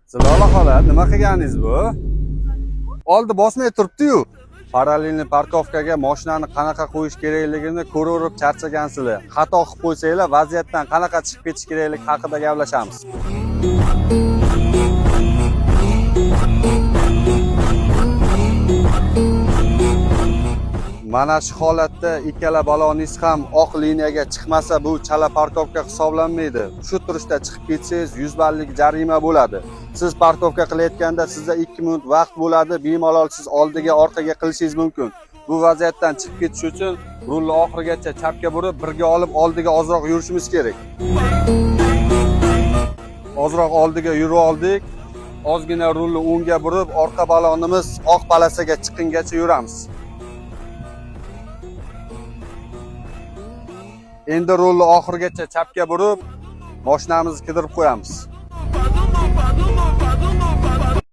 Zilola xola, nima qilganingiz bu? Oldi bosmay turibdi-yu. Parallelniy parkovkaga mashinani qanaqa qo'yish kerakligini ko'rib charchagansizlar. Xato qilib qo'ysanglar, vaziyatdan qanaqa chiqib ketish kerakligi haqida gaplashamiz. Mana shu holatda ikkala baloningiz ham oq liniyaga chiqmasa, bu chala parkovka hisoblanmaydi. Shu turishda chiqib ketsangiz 100 ballik jarima bo'ladi. Siz parkovka qilayotganda sizda 2 minut vaqt bo'ladi, bemalol siz oldiga, orqaga qilishingiz mumkin. Bu vaziyatdan chiqib ketish uchun rulni oxirigacha chapga burib, birga olib oldiga ozroq yurishimiz kerak. Ozroq oldiga yurib oldik. Ozgina rulni o'ngga burib, orqa balonimiz oq palasaga chiqqungacha yuramiz. Endi rulni oxirigacha chapga burib, mashinamizni qidirib qo'yamiz.